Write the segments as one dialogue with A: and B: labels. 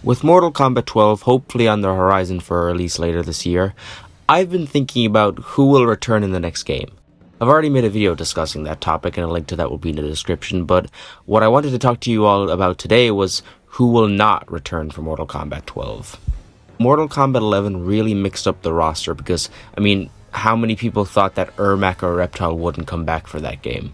A: With Mortal Kombat 12 hopefully on the horizon for a release later this year, I've been thinking about who will return in the next game. I've already made a video discussing that topic and a link to that will be in the description, but what I wanted to talk to you all about today was who will not return for Mortal Kombat 12. Mortal Kombat 11 really mixed up the roster because, how many people thought that Ermac or Reptile wouldn't come back for that game?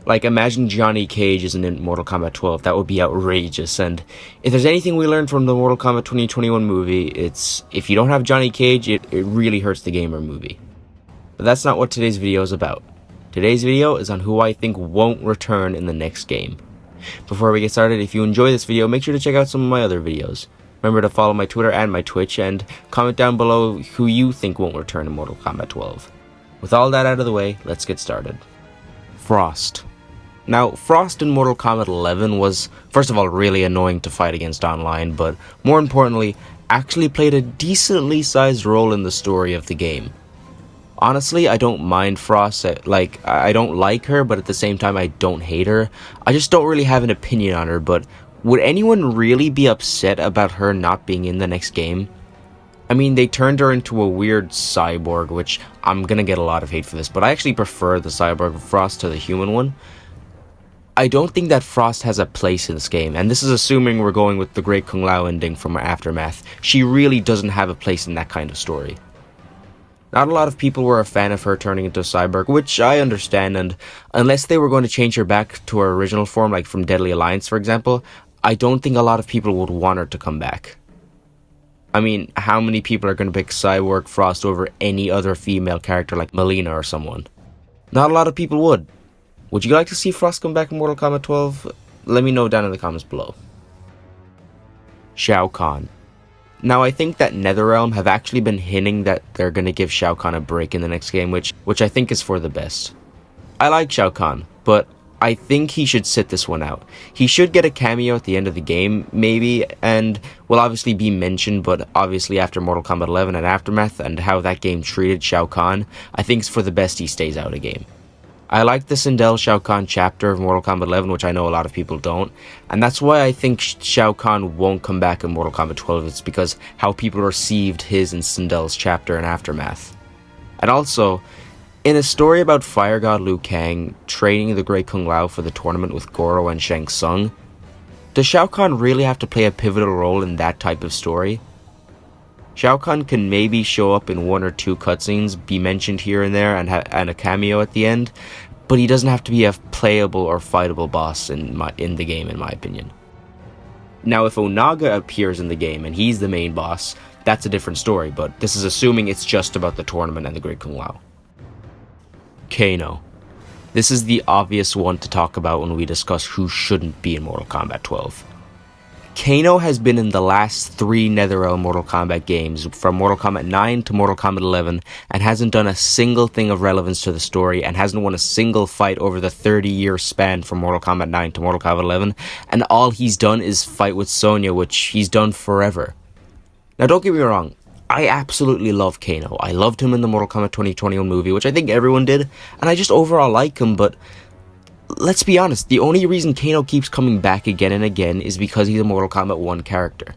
A: Like, imagine Johnny Cage isn't in Mortal Kombat 12, that would be outrageous, and if there's anything we learned from the Mortal Kombat 2021 movie, it's, if you don't have Johnny Cage, it really hurts the game or movie. But that's not what today's video is about. Today's video is on who I think won't return in the next game. Before we get started, if you enjoy this video, make sure to check out some of my other videos. Remember to follow my Twitter and my Twitch, and comment down below who you think won't return in Mortal Kombat 12. With all that out of the way, let's get started. Frost. Now, Frost in Mortal Kombat 11 was, first of all, really annoying to fight against online, but more importantly, actually played a decently sized role in the story of the game. Honestly, I don't mind Frost, I don't like her, but at the same time I don't hate her. I just don't really have an opinion on her, but would anyone really be upset about her not being in the next game? They turned her into a weird cyborg, which I'm gonna get a lot of hate for this, but I actually prefer the cyborg Frost to the human one. I don't think that Frost has a place in this game, and this is assuming we're going with the Great Kung Lao ending from Aftermath. She really doesn't have a place in that kind of story. Not a lot of people were a fan of her turning into a cyborg, which I understand, and unless they were going to change her back to her original form, like from Deadly Alliance for example, I don't think a lot of people would want her to come back. How many people are going to pick Cyborg Frost over any other female character like Melina or someone? Not a lot of people would. Would you like to see Frost come back in Mortal Kombat 12? Let me know down in the comments below. Shao Khan. Now, I think that NetherRealm have actually been hinting that they're going to give Shao Khan a break in the next game, which I think is for the best. I like Shao Khan, but I think he should sit this one out. He should get a cameo at the end of the game, maybe, and will obviously be mentioned, but obviously after Mortal Kombat 11 and Aftermath and how that game treated Shao Khan, I think it's for the best he stays out of game. I like the Sindel Shao Kahn chapter of Mortal Kombat 11, which I know a lot of people don't, and that's why I think Shao Kahn won't come back in Mortal Kombat 12, it's because how people received his and Sindel's chapter in Aftermath. And also, in a story about Fire God Liu Kang training the Great Kung Lao for the tournament with Goro and Shang Tsung, does Shao Kahn really have to play a pivotal role in that type of story? Shao Kahn can maybe show up in one or two cutscenes, be mentioned here and there, and a cameo at the end, but he doesn't have to be a playable or fightable boss in the game, in my opinion. Now, if Onaga appears in the game and he's the main boss, that's a different story, but this is assuming it's just about the tournament and the Great Kung Lao. Kano. This is the obvious one to talk about when we discuss who shouldn't be in Mortal Kombat 12. Kano has been in the last 3 NetherRealm Mortal Kombat games, from Mortal Kombat 9 to Mortal Kombat 11, and hasn't done a single thing of relevance to the story, and hasn't won a single fight over the 30-year span from Mortal Kombat 9 to Mortal Kombat 11, and all he's done is fight with Sonya, which he's done forever. Now, don't get me wrong, I absolutely love Kano. I loved him in the Mortal Kombat 2021 movie, which I think everyone did, and I just overall like him, but let's be honest, the only reason Kano keeps coming back again and again is because he's a Mortal Kombat 1 character.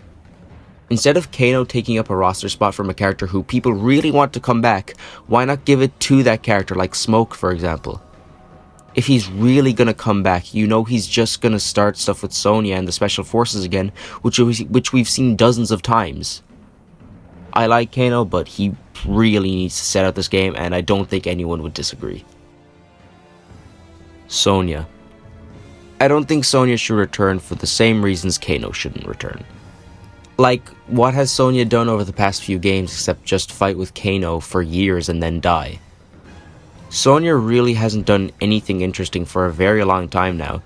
A: Instead of Kano taking up a roster spot from a character who people really want to come back, why not give it to that character like Smoke, for example? If he's really gonna come back, you know he's just gonna start stuff with Sonya and the Special Forces again, which we've seen dozens of times. I like Kano, but he really needs to set out this game, and I don't think anyone would disagree. Sonya. I don't think Sonya should return for the same reasons Kano shouldn't return. Like, what has Sonya done over the past few games except just fight with Kano for years and then die? Sonya really hasn't done anything interesting for a very long time now.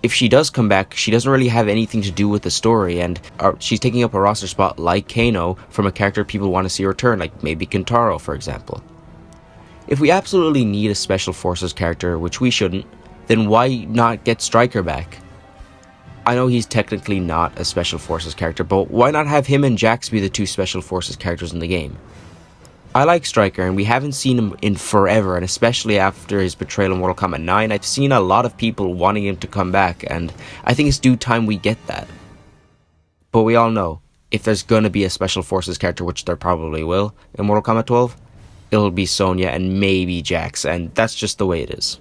A: If she does come back, she doesn't really have anything to do with the story, and she's taking up a roster spot like Kano from a character people want to see return, like maybe Kentaro, for example. If we absolutely need a Special Forces character, which we shouldn't, then why not get Stryker back? I know he's technically not a Special Forces character, but why not have him and Jax be the 2 Special Forces characters in the game? I like Stryker, and we haven't seen him in forever, and especially after his betrayal in Mortal Kombat 9, I've seen a lot of people wanting him to come back, and I think it's due time we get that. But we all know, if there's gonna be a Special Forces character, which there probably will, in Mortal Kombat 12, it'll be Sonya and maybe Jax, and that's just the way it is.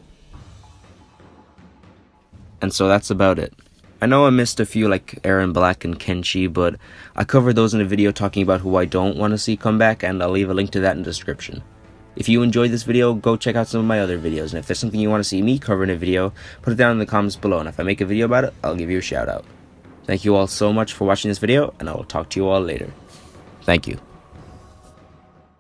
A: And so that's about it. I know I missed a few like Aaron Black and Kenshi, but I covered those in a video talking about who I don't want to see come back, and I'll leave a link to that in the description. If you enjoyed this video, go check out some of my other videos, and if there's something you want to see me cover in a video, put it down in the comments below, and if I make a video about it, I'll give you a shout out. Thank you all so much for watching this video, and I will talk to you all later. Thank you.